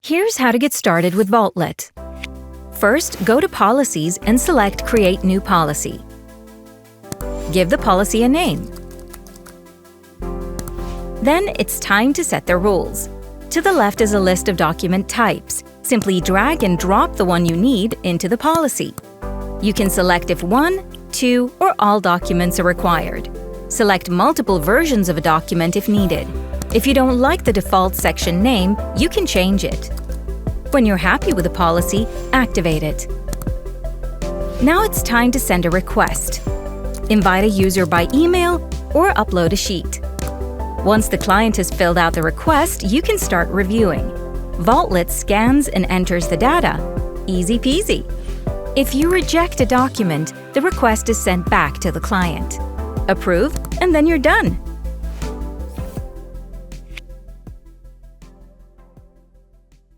Here's how to get started with Vaultlet. First, go to Policies and select Create New Policy. Give the policy a name. Then it's time to set the rules. To the left is a list of document types. Simply drag and drop the one you need into the policy. You can select if 1, 2, or all documents are required. Select multiple versions of a document if needed. If you don't like the default section name, you can change it. When you're happy with the policy, activate it. Now it's time to send a request. Invite a user by email or upload a sheet. Once the client has filled out the request, you can start reviewing. Vaultlet scans and enters the data. Easy peasy. If you reject a document, the request is sent back to the client. Approve, and then you're done.